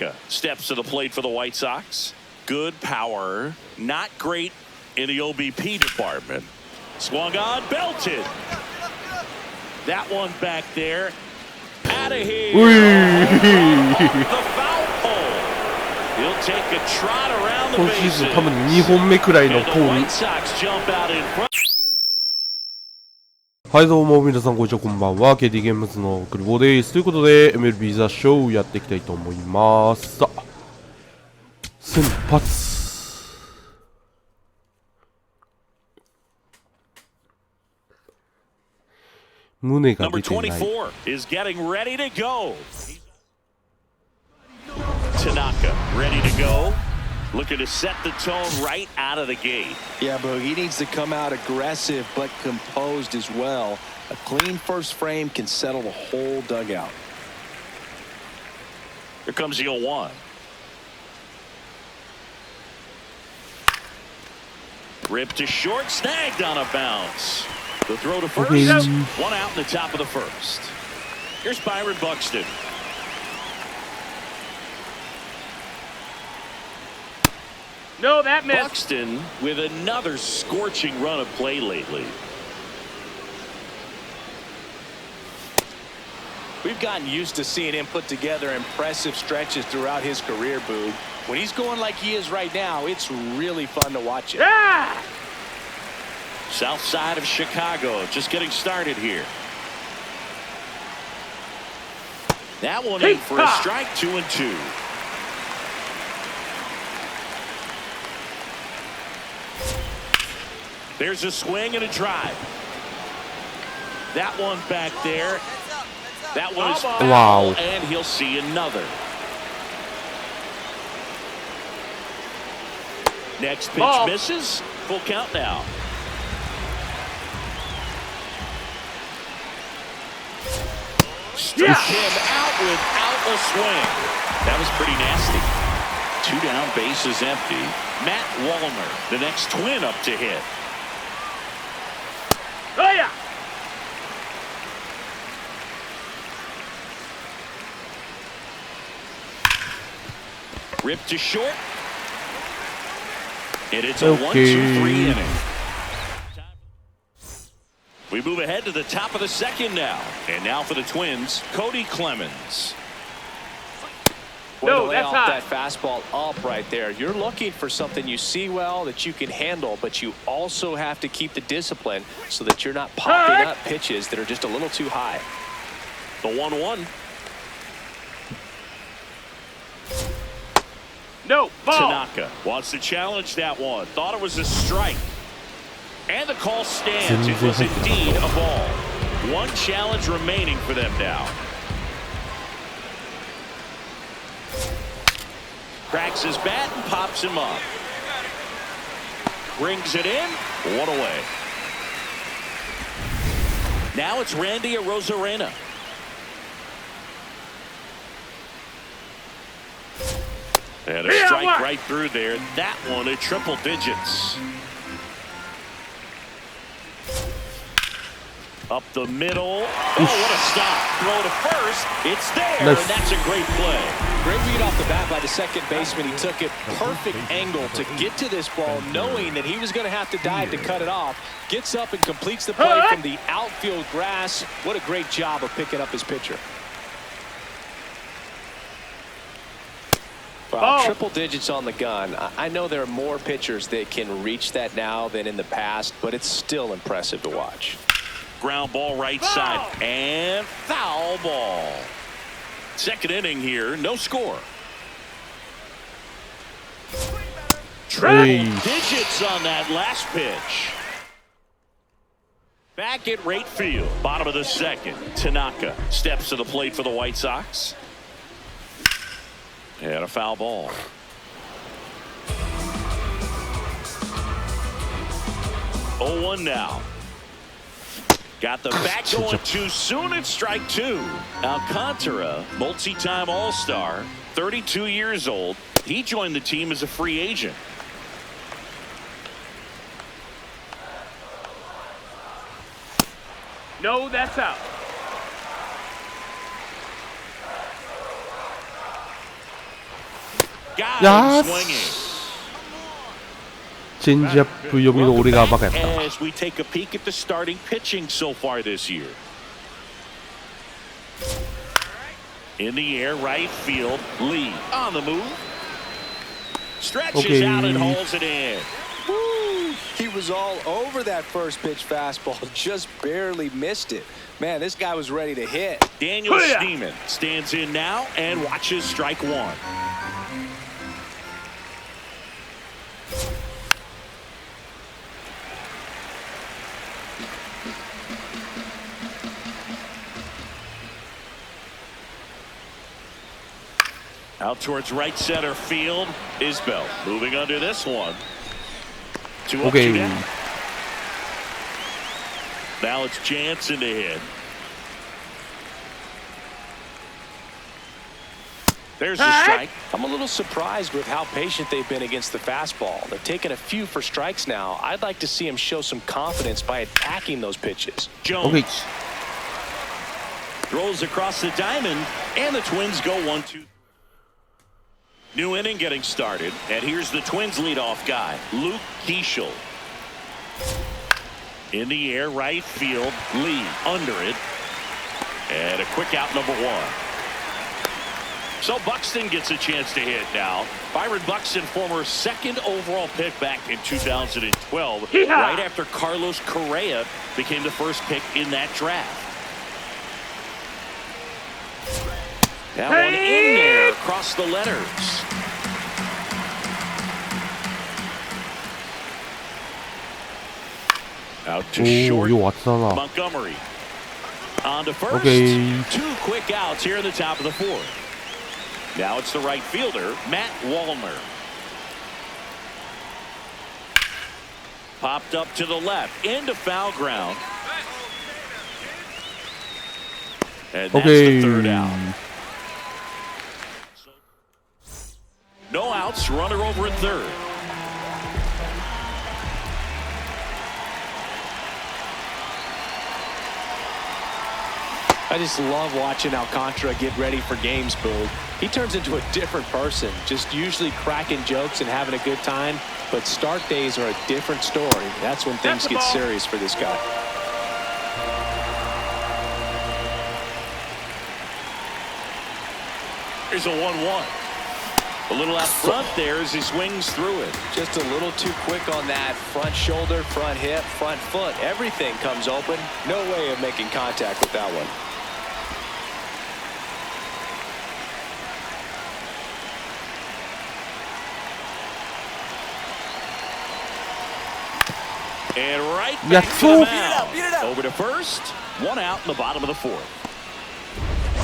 Tanaka steps to the plate for the White Sox. Good power, not great in the OBP department. Swung on, belted. That one back there. Out of here. The foul pole. He'll take a trot around the bases. 今シーズン多分2本目くらいのポール。 White Sox jump out in front. はいどうも皆さんこんにちは、こんばんは。 KD ゲームズのクリボーです。ということで MLB THE SHOW やっていきたいと思います。さあ先発胸が出てない。 is getting ready to go. Tanaka ready to go. Looking to set the tone right out of the gate. Yeah, but he needs to come out aggressive but composed as well. A clean first frame can settle the whole dugout. Here comes the 0-1. Ripped to short, snagged on a bounce. The throw to first, one out in the top of the first. Here's Byron Buxton. No, that missed. Buxton with another scorching run of play lately. We've gotten used to seeing him put together impressive stretches throughout his career, Boog. When he's going like he is right now, it's really fun to watch it. Yeah! South side of Chicago, just getting started here. That one in for a strike, 2-2. There's a swing and a drive. That one back there. That one is foul, wow. And he'll see another. Next pitch misses. Full count now. Struck him out without a swing. That was pretty nasty. 2 down, bases empty. Matt Wallner, the next twin up to hit. Oh, yeah. Ripped to short. And it's a 1-2-3 inning. We move ahead to the top of the second now. And now for the Twins, Cody Clemens. No, that's hot. That fastball up right there. You're looking for something you see well that you can handle, but you also have to keep the discipline so that you're not popping up pitches that are just a little too high. The 1-1. No, ball. Tanaka wants to challenge that one. Thought it was a strike. And the call stands. It was indeed a ball. One challenge remaining for them now. Cracks his bat and pops him up. Brings it in. One away. Now it's Randy Arozarena. And a strike right through there. That one at triple digits. Up the middle. Oh, what a stop. Throw to first. It's there. Nice. And that's a great play. Great read off the bat by the second baseman. He took it perfect angle to get to this ball, knowing that he was going to have to dive to cut it off. Gets up and completes the play from the outfield grass. What a great job of picking up his pitcher. Wow, triple digits on the gun. I know there are more pitchers that can reach that now than in the past, but it's still impressive to watch. Ground ball right side and foul ball. Second inning here, no score. Triple digits on that last pitch. Back at right field, bottom of the second. Tanaka steps to the plate for the White Sox. And a foul ball. Oh, 1 now. Got the bat going too soon at strike 2. Alcantara, multi-time All-Star, 32 years old. He joined the team as a free agent. No, that's out. Got いや him ー swinging. チェンジアップ読みの俺がバカやった。 As we take a peek at the starting pitching so far this year. In the air, right field. Lee on the move. Stretches out and hauls it in. Woo! He was all over that first pitch fastball, just barely missed it. Man, this guy was ready to hit. Daniel Schneemann stands in now and watches strike one. Out towards right center field. Isbell moving under this one. 2 up, 2 down. Now it's Jansen to hit. There's the strike. I'm a little surprised with how patient they've been against the fastball. They've taken a few for strikes now. I'd like to see him show some confidence by attacking those pitches. Jones throws across the diamond, and the Twins go 1-2. New inning getting started, and here's the Twins leadoff guy, Luke Keeschel. In the air, right field, Lee under it, and a quick out, number 1. So Buxton gets a chance to hit now. Byron Buxton, former 2nd overall pick back in 2012, right after Carlos Correa became the first pick in that draft. That one in there across the letters. Out to short. Montgomery on to first. 2 quick outs here in the top of the 4th. Now it's the right fielder, Matt Wallner. Popped up to the left, into foul ground. And that's the 3rd out. No outs, runner over at 3rd. I just love watching Alcantara get ready for games, Boog. He turns into a different person, just usually cracking jokes and having a good time. But start days are a different story. That's when things get serious for this guy. Here's a 1-1. A little out front there as he swings through it. Just a little too quick on that front shoulder, front hip, front foot. Everything comes open. No way of making contact with that one. And right back to the mound. Over to first. 1 out in the bottom of the 4th.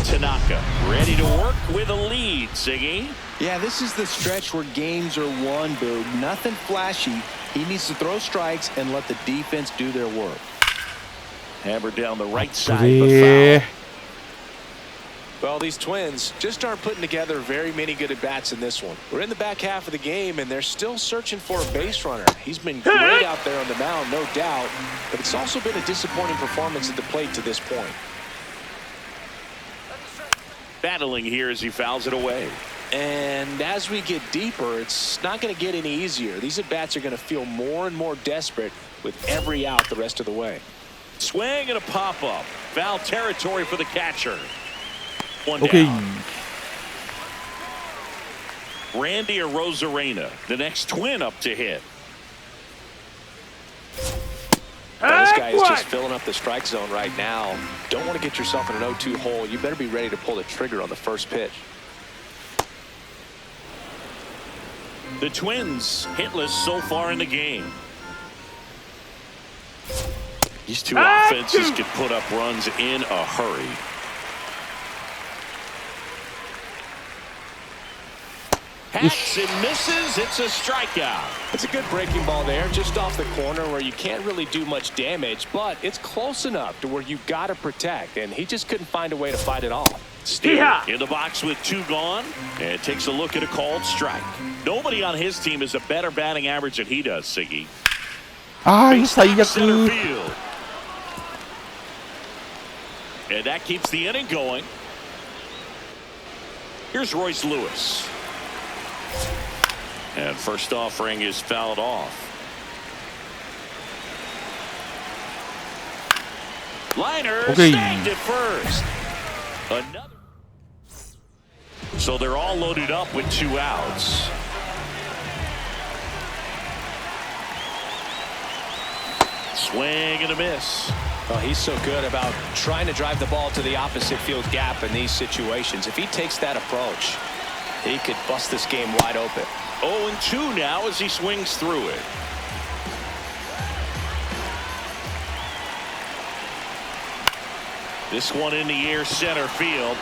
Tanaka ready to work with a lead, Siggy. Yeah, this is the stretch where games are won, Boog. Nothing flashy. He needs to throw strikes and let the defense do their work. Hammered down the right side, but foul. Well, these Twins just aren't putting together very many good at-bats in this one. We're in the back half of the game, and they're still searching for a base runner. He's been great out there on the mound, no doubt, but it's also been a disappointing performance at the plate to this point. Battling here as he fouls it away. And as we get deeper, it's not going to get any easier. These at-bats are going to feel more and more desperate with every out the rest of the way. Swing and a pop-up. Foul territory for the catcher. 1 down. Randy Arozarena, the next Twin up to hit. Well, this guy is just filling up the strike zone right now. Don't want to get yourself in an 0-2 hole. You better be ready to pull the trigger on the first pitch. The Twins hitless so far in the game. These two offenses can put up runs in a hurry. Hacks and misses. It's a strikeout. It's a good breaking ball there, just off the corner where you can't really do much damage, but it's close enough to where you've got to protect, and he just couldn't find a way to fight it off. Steele in the box with 2 gone, and takes a look at a called strike. Nobody on his team has a better batting average than he does, Siggy. Center field. And that keeps the inning going. Here's Royce Lewis. And first offering is fouled off. Liner snagged it first. Another. So they're all loaded up with 2 outs. Swing and a miss. Well, he's so good about trying to drive the ball to the opposite field gap in these situations. If he takes that approach, he could bust this game wide open. 0-2 now as he swings through it. This one in the air center field.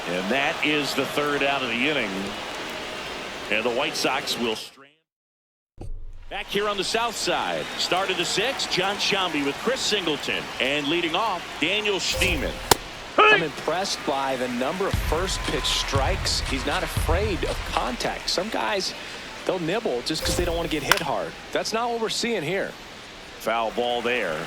And that is the 3rd out of the inning. And the White Sox will strand. Back here on the south side. Start of the 6th, John Shambi with Chris Singleton. And leading off, Daniel Steeman. I'm impressed by the number of first pitch strikes. He's not afraid of contact. Some guys, they'll nibble just because they don't want to get hit hard. That's not what we're seeing here. Foul ball there.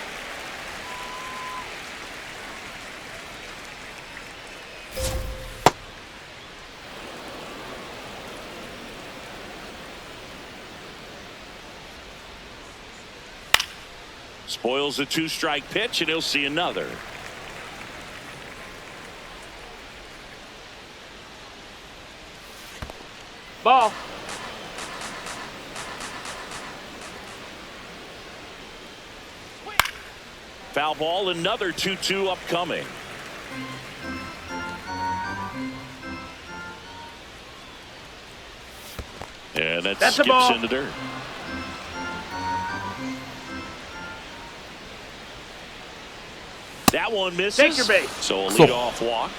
Spoils a 2-strike pitch, and he'll see another. Ball. Foul ball, another 2-2 upcoming. And that That's a skips ball. in the dirt. That one misses. Take your bait. So a leadoff walk.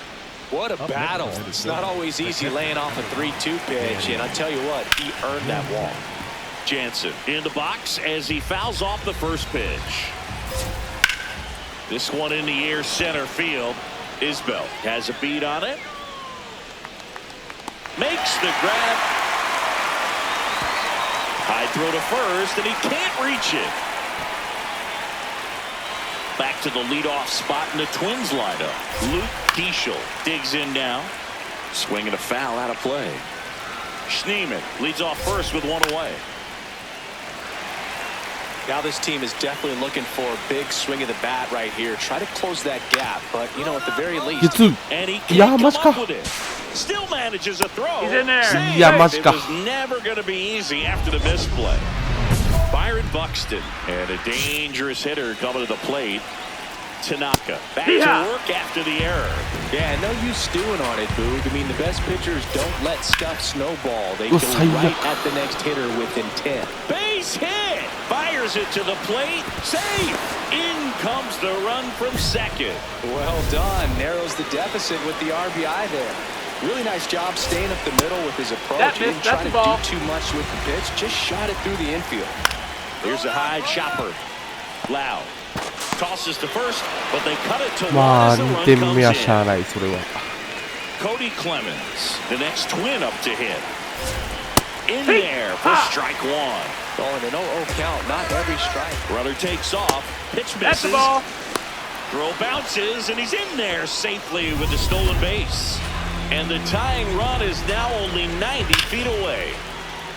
What a battle. It's not always easy laying off a 3-2 pitch, and I tell you what, he earned that walk. Jansen in the box as he fouls off the first pitch. This one in the air center field. Isbell has a beat on it. Makes the grab. High throw to first, and he can't reach it. Back to the leadoff spot in the Twins lineup. Luke Keeschel digs in now. Swinging a foul out of play. Schneemann leads off first with 1 away. Now this team is definitely looking for a big swing of the bat right here. Try to close that gap, but you know, at the very least. And he can't come up with it. Still manages a throw. He's in there. Save. It was never going to be easy after the misplay. Byron Buxton and a dangerous hitter coming to the plate. Tanaka back to work after the error. Yeah, no use stewing on it, Boog. I mean, the best pitchers don't let stuff snowball. They go right at the next hitter with intent. Base hit. Fires it to the plate. Safe. In comes the run from second. Well done. Narrows the deficit with the RBI there. Really nice job staying up the middle with his approach. He didn't try to do too much with the pitch. Just shot it through the infield. Here's a high chopper. Loud. Tosses to first, but they cut it to one as the run comes in. Cody Clemens, the next Twin up to hit. In there for strike 1. Oh, and an 0-0 count, not every strike. Runner takes off, pitch misses. That's the ball. Throw bounces, and he's in there safely with the stolen base. And the tying run is now only 90 feet away.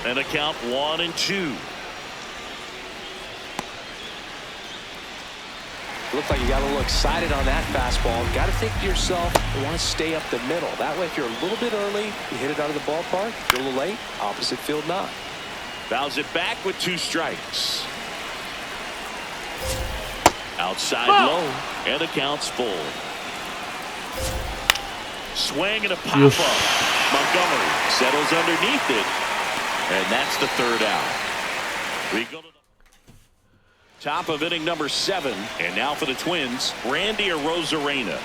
And a count 1-2. Looks like you got a little excited on that fastball. Got to think to yourself, you want to stay up the middle. That way, if you're a little bit early, you hit it out of the ballpark. If you're a little late, opposite field not. Fouls it back with 2 strikes. Outside low, and the count's full. Swing and a pop-up. Montgomery settles underneath it, and that's the 3rd out. We go to the top of inning number 7, and now for the Twins, Randy Arozarena.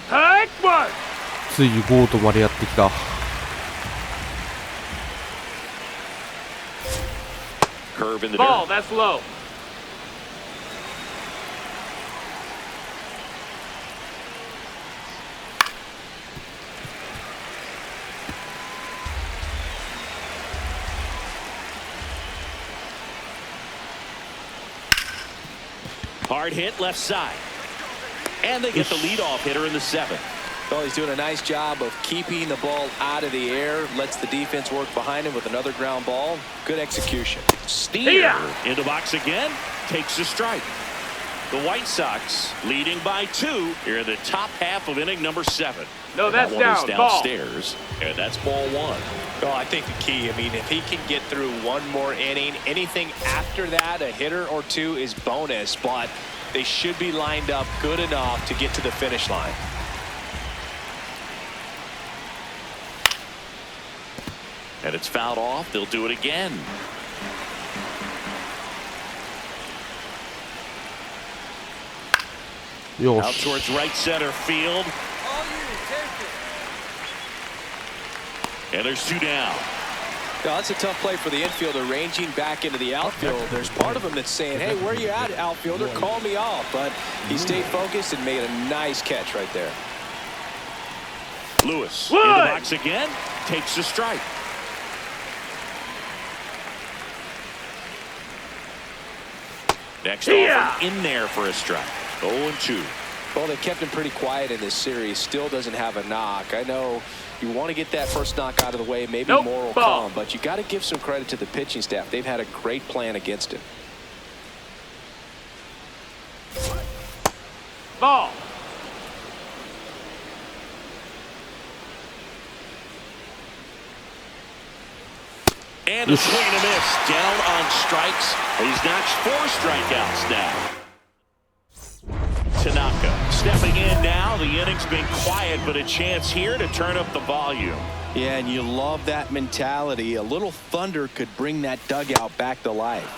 Curve ついにゴートまでやってきた。Curve in the ball. dirt. That's low. Hard hit left side. And they get the leadoff hitter in the 7th. Well, he's doing a nice job of keeping the ball out of the air, lets the defense work behind him with another ground ball. Good execution. Steer into box again, takes a strike. The White Sox leading by 2 here in the top half of inning number 7. No, that's that one down. is downstairs, and that's ball 1. Well, I think the key, I mean, if he can get through one more inning, anything after that, a hitter or 2 is bonus, but they should be lined up good enough to get to the finish line. And it's fouled off. They'll do it again. Out towards right center field. And there's 2 down. Now, that's a tough play for the infielder ranging back into the outfield. There's part of him that's saying, hey, where you at, outfielder? Call me off. But he stayed focused and made a nice catch right there. Lewis in the box again. Takes the strike. Next offer in there for a strike. 0-2. Well, they kept him pretty quiet in this series. Still doesn't have a knock. I know you want to get that first knock out of the way. Maybe more will come. But you got to give some credit to the pitching staff. They've had a great plan against him. Ball. And a swing and a miss. Down on strikes. He's notched 4 strikeouts now. Tanaka stepping in now. The inning's been quiet, but a chance here to turn up the volume. Yeah, and you love that mentality. A little thunder could bring that dugout back to life.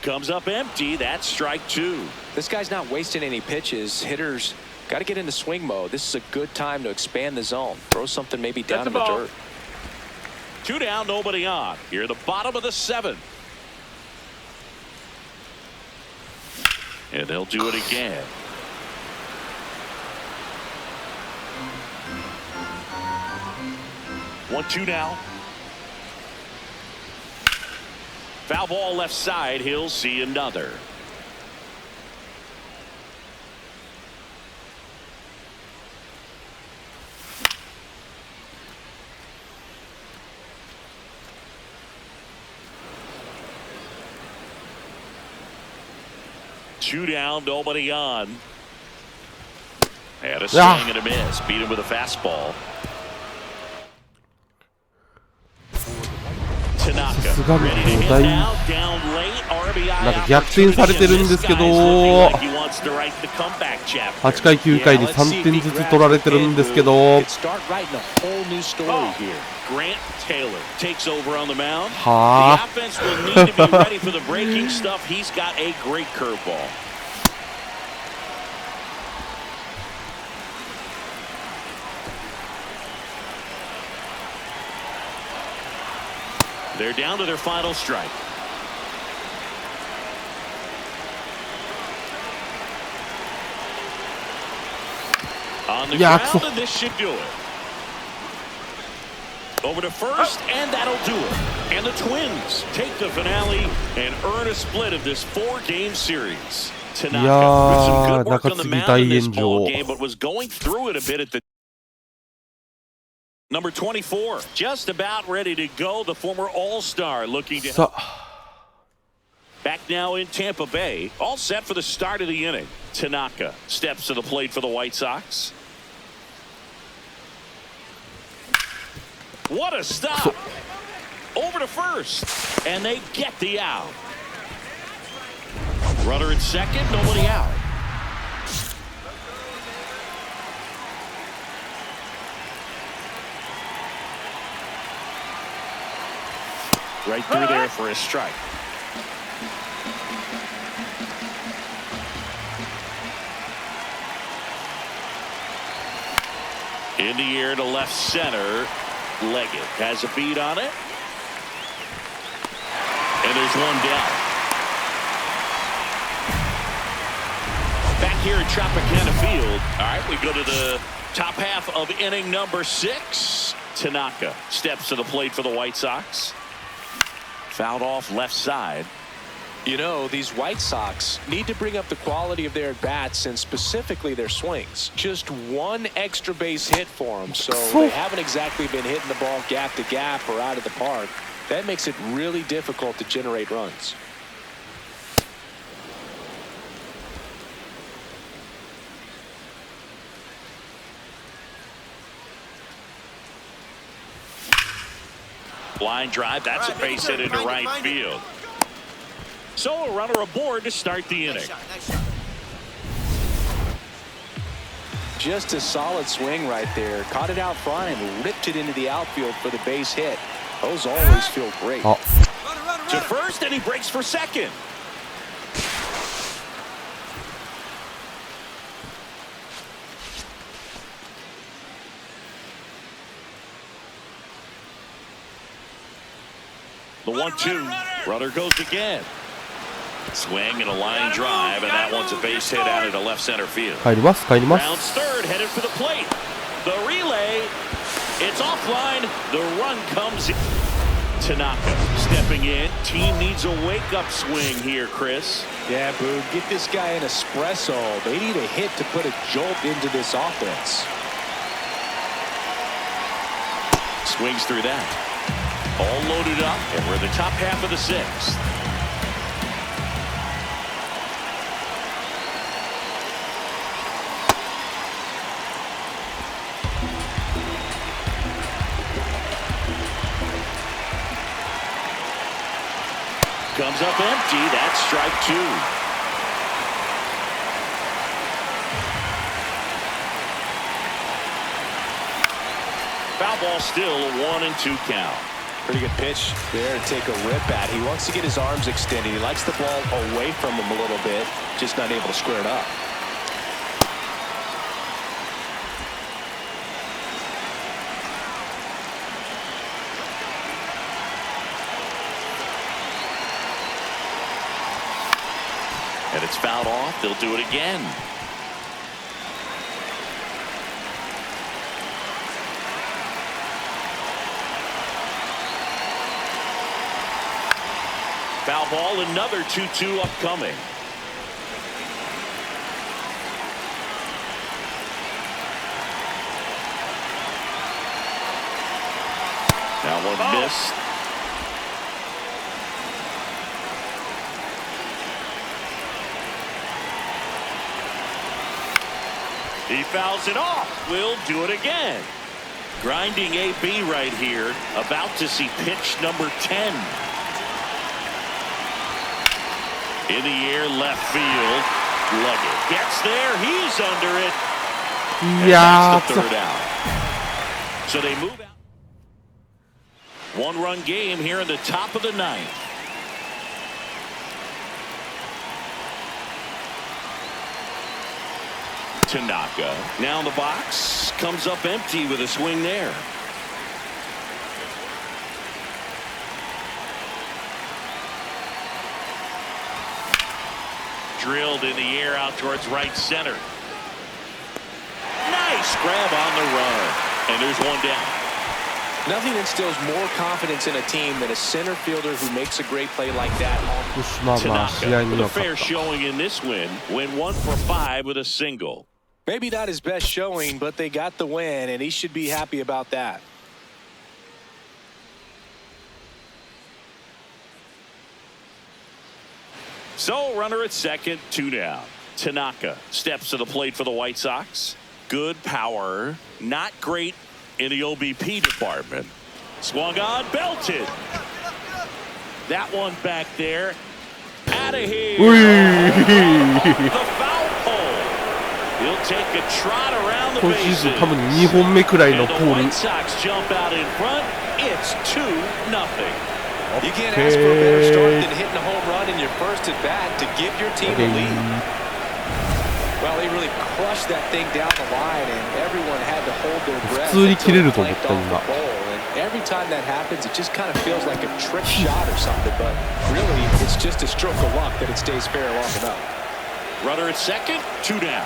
Comes up empty. That's strike 2. This guy's not wasting any pitches. Hitters got to get into swing mode. This is a good time to expand the zone. Throw something maybe down in the dirt. 2 down, nobody on. Here at the bottom of the 7th. And they'll do it again. One, 2 now. Foul ball left side. He'll see another. Two down, nobody on. And a swing and a miss. Beat him with a fastball. Tanaka ready to hit now. Down late. RBI. なんか逆転されてるんですけど、8回9回に3点ずつ取られてるんですけど、Grant Taylor takes over on the mound. The offense will need to be ready for the breaking stuff. He's got a great curveball. They're down to their final strike. On the ground, and this should do it. Over to first, and that'll do it. And the Twins take the finale and earn a split of this 4-game series. Tanaka with some good work on the mound in this ball game, but was going through it a bit at the number 24, just about ready to go. The former All-Star looking to back now in Tampa Bay, all set for the start of the inning. Tanaka steps to the plate for the White Sox. What a stop! Over to first, and they get the out. Runner at second, nobody out. Right through there for a strike. In the air to left center. Leggett has a beat on it. And there's one down. Back here at Tropicana Field. All right, we go to the top half of inning number 6. Tanaka steps to the plate for the White Sox. Fouled off left side. You know, these White Sox need to bring up the quality of their at-bats and specifically their swings. Just one extra base hit for them, so they haven't exactly been hitting the ball gap to gap or out of the park. That makes it really difficult to generate runs. Line drive, that's a base hit into right field. So a runner aboard to start the inning. Just a solid swing right there. Caught it out front and ripped it into the outfield for the base hit. Those always feel great. Oh. To first, and he breaks for second. The 1-2. Runner goes again. Swing and a line drive, and that one's a base hit out into left center field. 帰ります。帰ります。 Rounds third, headed for the plate. The relay, it's offline. The run comes in. Tanaka stepping in. Team needs a wake-up swing here, Chris. Yeah, Boog, get this guy an espresso. They need a hit to put a jolt into this offense. Swings through that. All loaded up, and we're in the top half of the sixth. Comes up empty. That's strike two. Foul ball still, a 1-2 count. Pretty good pitch there to take a rip at. He wants to get his arms extended. He likes the ball away from him a little bit, just not able to square it up. And it's fouled off. They'll do it again. Foul ball, another 2-2 upcoming. Now one missed. He fouls it off. We'll do it again. Grinding AB right here. About to see pitch number 10. In the air, left field. Leggett gets there. He's under it. And that's the third out. So they move out. One-run game here in the top of the ninth. Tanaka now in the box, comes up empty with a swing there. Drilled in the air out towards right center. Nice grab on the run, and there's one down. Nothing instills more confidence in a team than a center fielder who makes a great play like that. Tanaka with a fair showing in this win. Went 1 for 5 with a single. Maybe not his best showing, but they got the win, and he should be happy about that. So runner at second, 2 down. Tanaka steps to the plate for the White Sox. Good power, not great in the OBP department. Swung on, belted. That one back there. Out of here. The foul pole. He'll take a trot around the bases. And the White Sox jump out in front. It's 2-0. You can't ask for a better start than hitting a home run in your first at bat to give your team a lead. Well, they really crushed that thing down the line, and everyone had to hold their breath until it blanked off the bowl. And every time that happens, it just kind of feels like a trick shot or something. But really, it's just a stroke of luck that it stays fair long enough. Runner at second, 2 down.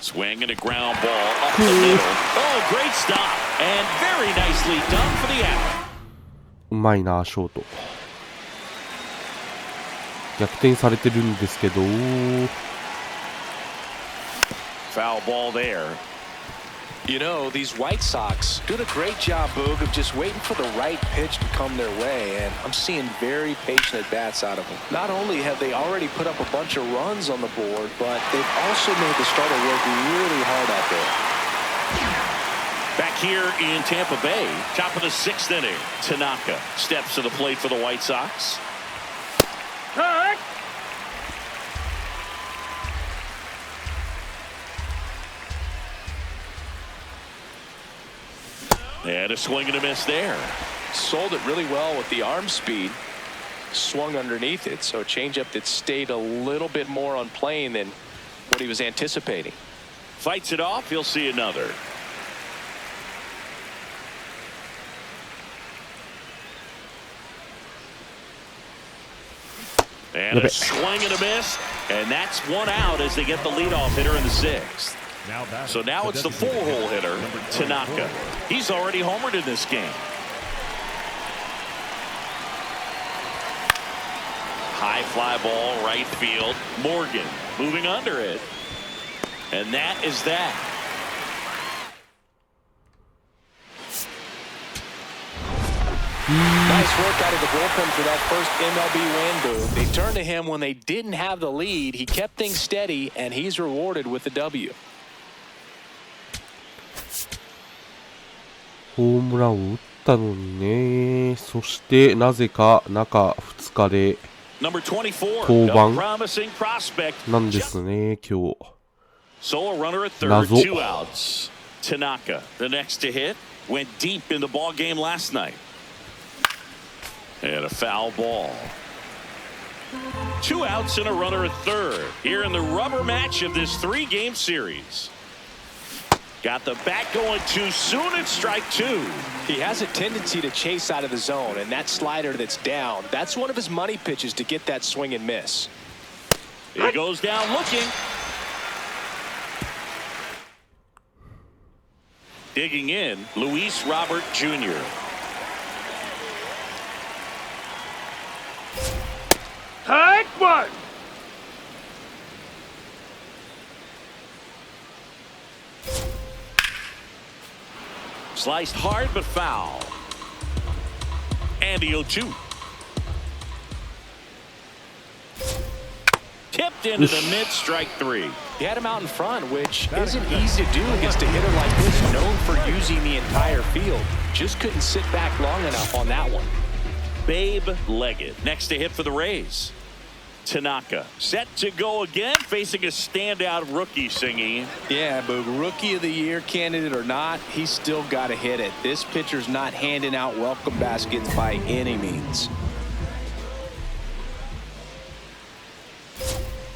Swing and a ground ball up the middle. Oh, great stop. And very nicely done for the out. うまいな、ショート。逆転されてるんですけど。Foul ball there. You know, these White Sox doing a great job, Boog, of just waiting for the right pitch to come their way, and I'm seeing very patient at-bats out of them. Not only have they already put up a bunch of runs on the board, but they've also made the starter work really hard out there. Back here in Tampa Bay, top of the 6th inning, Tanaka steps to the plate for the White Sox. Cut! And a swing and a miss there. Sold it really well with the arm speed. Swung underneath it, so a changeup that stayed a little bit more on plane than what he was anticipating. Fights it off, he'll see another. And a swing and a miss, and that's one out as they get the leadoff hitter in the 6th. So now it's the 4-hole hitter, Tanaka. He's already homered in this game. High fly ball, right field. Morgan moving under it. And that is that. Nice work out of the bullpen for that first MLB win, Boo. They turned to him when they didn't have the lead. He kept things steady, and he's rewarded with the W. ホームランを打ったのにね。そしてなぜか中2日で登板なんですね、今日。 So a runner at third, 2 outs. Tanaka, the next to hit, went deep in the ball game last night. And a foul ball. 2 outs and a runner at third here in the rubber match of this 3-game series. Got the bat going too soon at strike 2. He has a tendency to chase out of the zone, and that slider that's down, that's one of his money pitches to get that swing and miss. He goes down looking. Digging in, Luis Robert Jr. Hike one! Sliced hard but foul. Andy Ochu. Tipped into the mid, strike 3. He had him out in front, which isn't easy to do against a hitter like this, known for using the entire field. Just couldn't sit back long enough on that one. Babe Leggett next to hit for the Rays. Tanaka set to go again, facing a standout rookie singing. Yeah, but rookie of the year candidate or not, he's still got to hit it. This pitcher's not handing out welcome baskets by any means.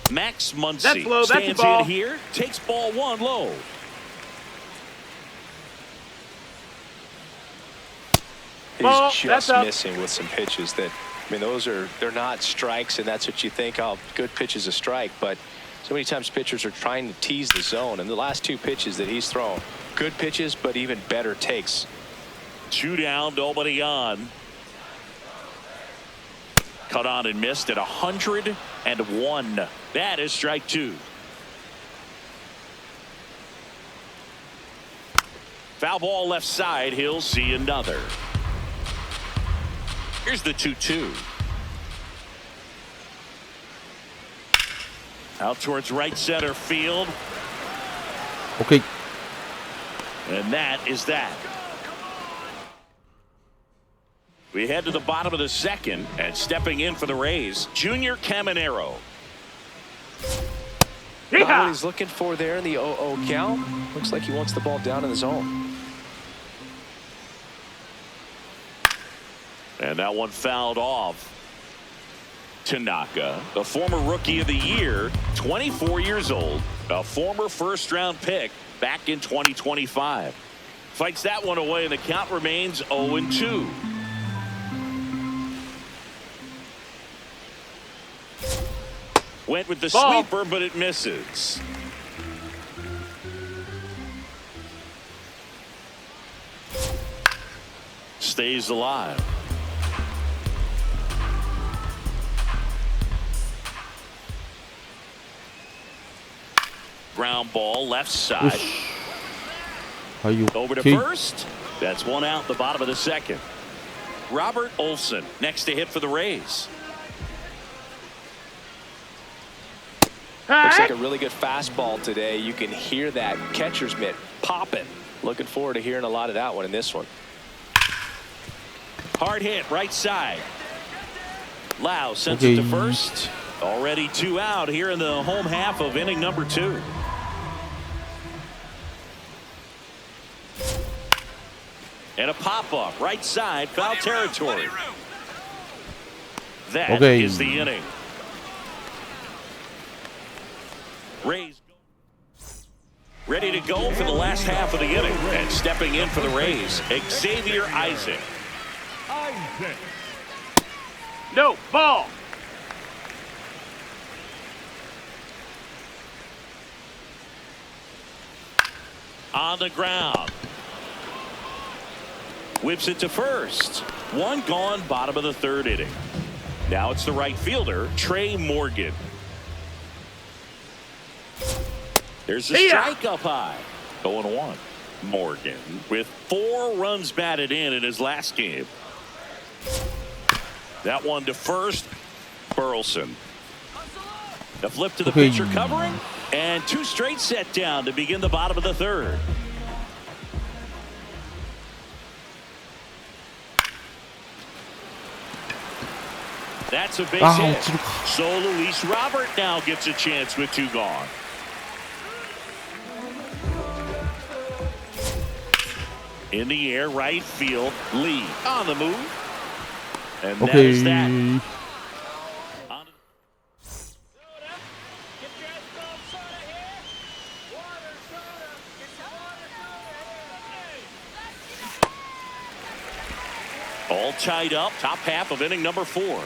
Max Muncy stands in here, takes ball 1 low. He's just missing with some pitches that, I mean, they're not strikes, and that's what you think, oh, good pitch is a strike. But so many times pitchers are trying to tease the zone, and the last 2 pitches that he's thrown, good pitches, but even better takes. 2 down, nobody on. Cut on and missed at 101. That is strike 2. Foul ball left side. He'll see another. Here's the 2-2. Out towards right center field. Okay. And that is that. We head to the bottom of the 2nd, and stepping in for the Rays, Junior Caminero. Not what he's looking for there in the 0-0 count. Looks like he wants the ball down in the zone. And that one fouled off. Tanaka, the former rookie of the year, 24 years old, a former 1st-round pick back in 2025. Fights that one away, and the count remains 0-2. Went with the sweeper, but it misses. stays alive. Ground ball left side. Over to first. That's one out the bottom of the second. Robert Olson next to hit for the Rays. Looks like a really good fastball today. You can hear that catcher's mitt popping. Looking forward to hearing a lot of that one in this one. Hard hit right side. Lau sends it to first. Already 2 out here in the home half of inning number 2. And a pop-up right side, foul territory. That is the inning. Rays ready to go for the last half of the inning. And stepping in for the Rays, Xavier Isaac. No, ball. On the ground. Whips it to first. One gone, bottom of the 3rd inning. Now it's the right fielder, Trey Morgan. There's a strike up high. 0-1. Morgan with 4 runs batted in his last game. That one to first. Burleson. The flip to the pitcher covering. And 2 straight set down to begin the bottom of the 3rd. That's a base hit. So Luis Robert now gets a chance with 2 gone. In the air, right field. Lee on the move. And that is that. All tied up, top half of inning number 4.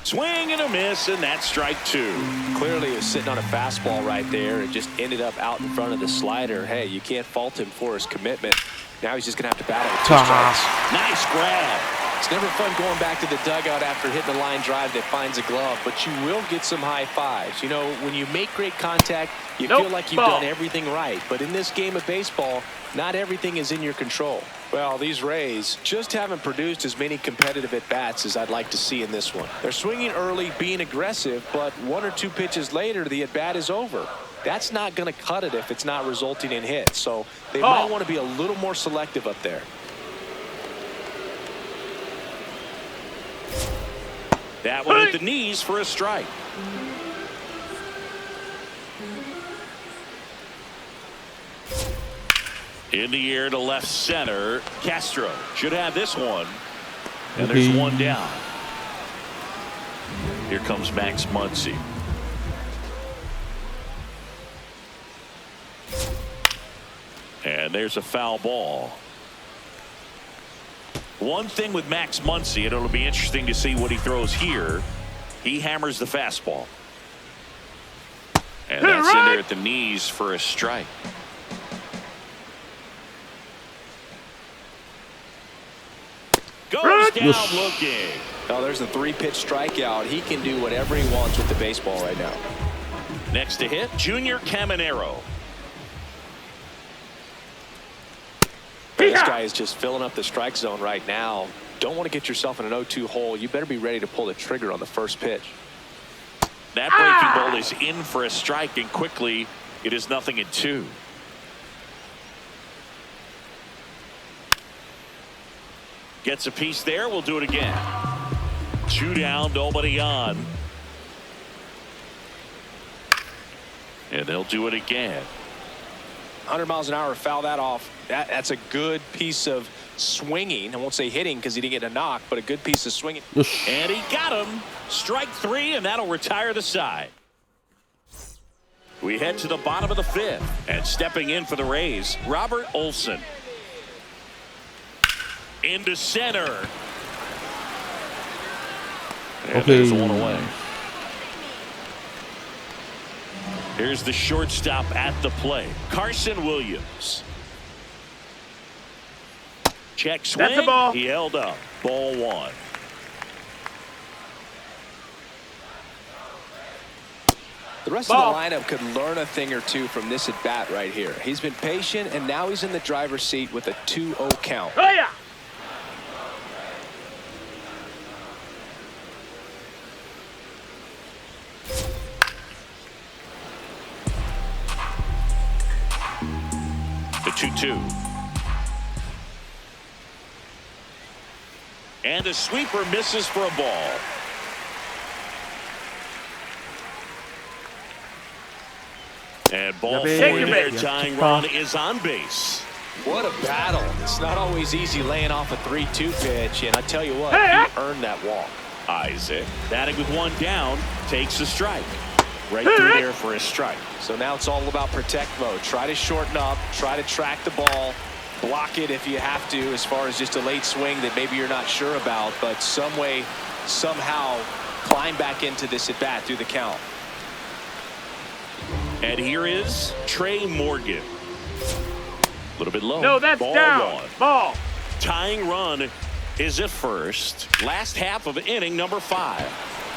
Swing and a miss, and that's strike 2. Clearly he was sitting on a fastball right there and just ended up out in front of the slider. Hey, you can't fault him for his commitment. Now he's just going to have to battle with 2 strikes. Nice grab. It's never fun going back to the dugout after hitting a line drive that finds a glove, but you will get some high fives. You know, when you make great contact, you feel like you've done everything right. But in this game of baseball, not everything is in your control. Well, these Rays just haven't produced as many competitive at-bats as I'd like to see in this one. They're swinging early, being aggressive, but 1 or 2 pitches later, the at-bat is over. That's not going to cut it if it's not resulting in hits. So they might want to be a little more selective up there. That one at the knees for a strike. In the air to left center. Castro should have this one. And there's 1 down. Here comes Max Muncy. And there's a foul ball. One thing with Max Muncy, and it'll be interesting to see what he throws here. He hammers the fastball. And that's in there at the knees for a strike. Goes down looking. Oh, there's a 3-pitch strikeout. He can do whatever he wants with the baseball right now. Next to hit, Junior Caminero. This guy is just filling up the strike zone right now. Don't want to get yourself in an 0-2 hole. You better be ready to pull the trigger on the first pitch. That breaking ball is in for a strike, and quickly it is 0-2. Gets a piece there. We'll do it again. 2 down, nobody on. And they'll do it again. 100 miles an hour, foul that off. That's a good piece of swinging. I won't say hitting because he didn't get a knock, but a good piece of swinging. And he got him. Strike 3, and that'll retire the side. We head to the bottom of the 5th, and stepping in for the Rays, Robert Olson. Into center. And there's one away. Here's the shortstop at the plate, Carson Williams. Check swing. That's a ball. He held up. Ball one. The rest of the lineup could learn a thing or two from this at bat right here. He's been patient, and now he's in the driver's seat with a 2-0 count. Oh, yeah. The 2-2. And a sweeper misses for a ball. And ball four there. Tying run is on base. What a battle. It's not always easy laying off a 3-2 pitch, and I tell you what, Hey, he earned that walk. Isaac, batting with one down, takes a strike. Right through there for a strike. So now it's all about protect mode. Try to shorten up, try to track the ball, block it if you have to, as far as just a late swing that maybe you're not sure about, but some way, somehow climb back into this at bat through the count. And here is Trey Morgan. A little bit low. No, that's ball down. one. Ball. Tying run is at first. Last half of inning number 5.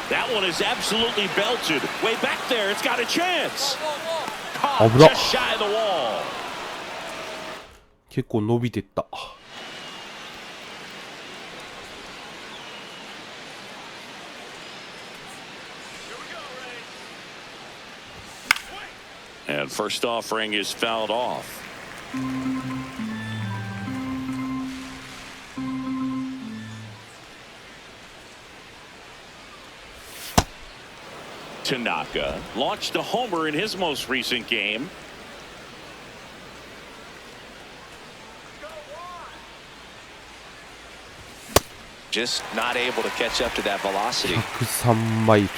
That one is absolutely belted. Way back there. It's got a chance. Caught just shy of the wall. 結構伸びてった。And first offering is fouled off. Tanaka launched a homer in his most recent game. Just not able to catch up to that velocity. 103マイル。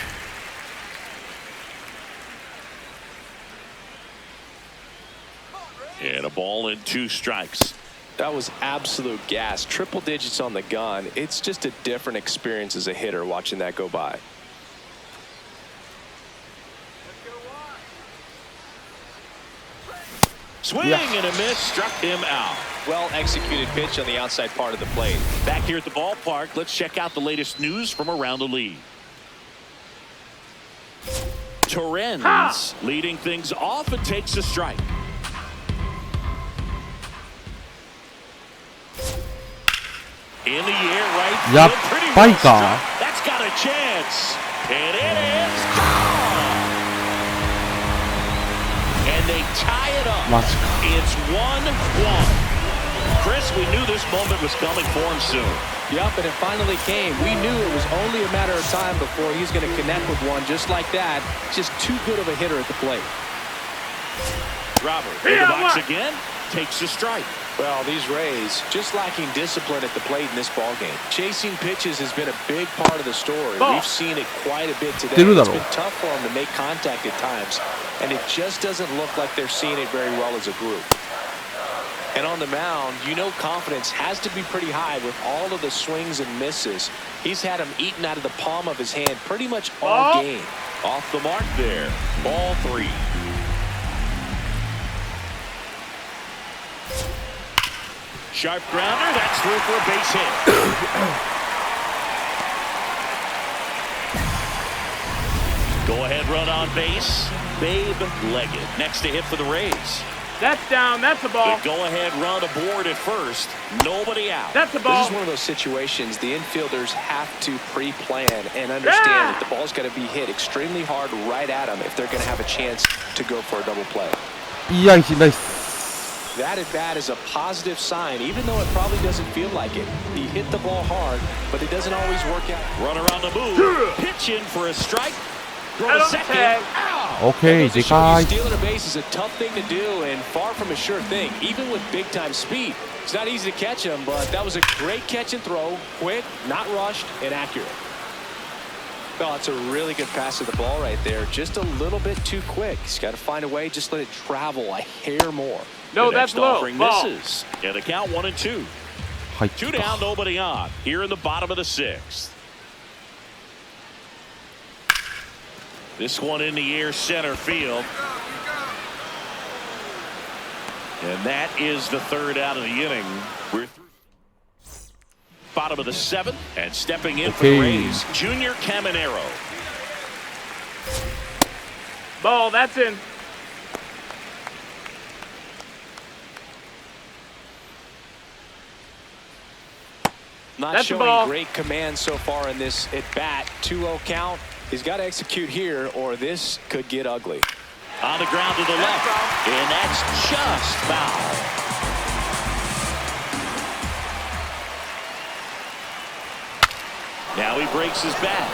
And a ball and 2 strikes. That was absolute gas. Triple digits on the gun. It's just a different experience as a hitter watching that go by. Swing and a miss, struck him out. Well executed pitch on the outside part of the plate. Back here at the ballpark, let's check out the latest news from around the league. Torrens leading things off and takes a strike. In the air right field, pretty well struck. That's got a chance. And it is gone. And they tie it up. It's 1-1. Chris, we knew this moment was coming for him soon. Yep, and it finally came. We knew it was only a matter of time before he's going to connect with one just like that. Just too good of a hitter at the plate. Robert in the box again, takes a strike. Well, these Rays just lacking discipline at the plate in this ballgame. Chasing pitches has been a big part of the story. We've seen it quite a bit today. It's been tough for them to make contact at times, and it just doesn't look like they're seeing it very well as a group. And on the mound, you know confidence has to be pretty high with all of the swings and misses. He's had them eaten out of the palm of his hand pretty much all game. Off the mark there. Ball 3. Sharp grounder. That's through for a base hit. Go-ahead run on base. Babe Leggett next to hit for the Rays. That's down. That's a ball. The go-ahead run aboard at first. Nobody out. That's a ball. This is one of those situations the infielders have to pre-plan and understand that the ball's got to be hit extremely hard right at them if they're going to have a chance to go for a double play. That at bat is a positive sign, even though it probably doesn't feel like it. He hit the ball hard, but it doesn't always work out. Runner on the move. Pitch in for a strike. Throw to second. Okay, stealing a base is a tough thing to do and far from a sure thing, even with big-time speed. It's not easy to catch him, but that was a great catch and throw. Quick, not rushed, and accurate. Oh, it's a really good pass to the ball right there. Just a little bit too quick. He's got to find a way, just let it travel a hair more. No, that's low. Misses. And the count 1-2. 2 down, nobody on. Here in the bottom of the 6th. This one in the air center field. And that is the third out of the inning. We're bottom of the seventh, and stepping in for the Rays, Junior Caminero. Ball, that's in. Not That's showing great command so far in this at bat. 2-0 count. He's got to execute here, or this could get ugly. On the ground to the left, and that's just foul. Now he breaks his bat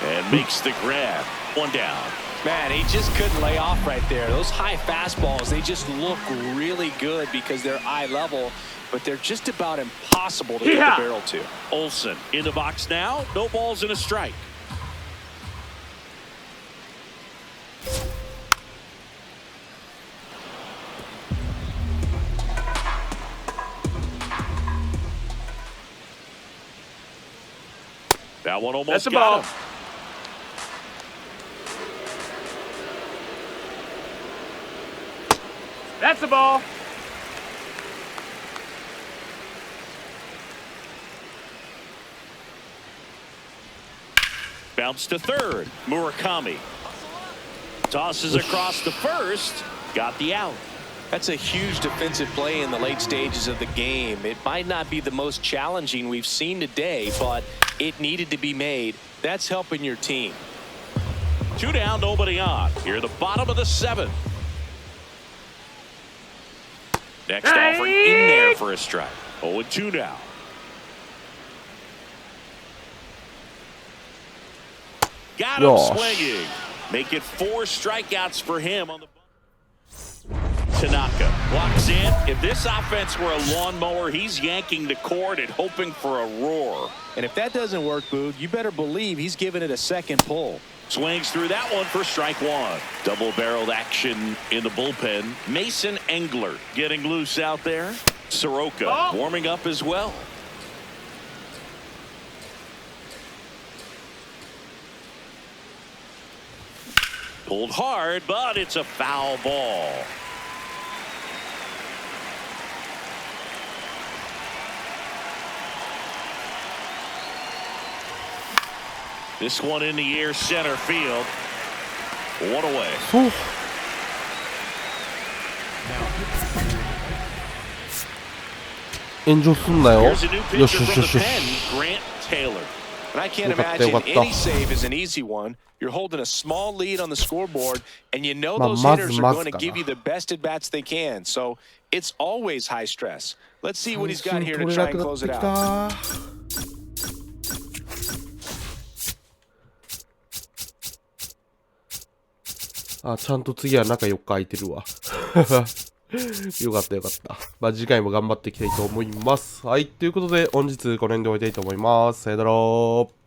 and makes the grab. One down. Man, he just couldn't lay off right there. Those high fastballs, they just look really good because they're eye level, but they're just about impossible to get the barrel to. Olsen in the box now. No balls and a strike. That one almost got him. That's the ball. Bounce to third. Murakami tosses across the first. Got the out. That's a huge defensive play in the late stages of the game. It might not be the most challenging we've seen today, but it needed to be made. That's helping your team. 2 down, nobody on. Here at the bottom of the seventh. Next offering in there for a strike. 0-2 now. Got him swinging. Make it 4 strikeouts for him on the. Tanaka walks in. If this offense were a lawnmower, he's yanking the cord and hoping for a roar. And if that doesn't work, Boog, you better believe he's giving it a second pull. Swings through that one for strike one. Double-barreled action in the bullpen. Mason Engler getting loose out there. Soroka warming up as well. Pulled hard, but it's a foul ball. This one in the air center field. One away. Here's a new pitcher from the pen, Grant Taylor. And I can't imagine any save is an easy one. You're holding a small lead on the scoreboard, and you know those hitters are going to give you the best at-bats they can. So it's always high stress. Let's see what he's got here to try and close it out. Ah, ちゃんと次は中4日空いてるわ。よかったよかった。まあ次回も頑張っていきたいと思います。はい、ということで本日この辺で終わりたいと思います。さよなら。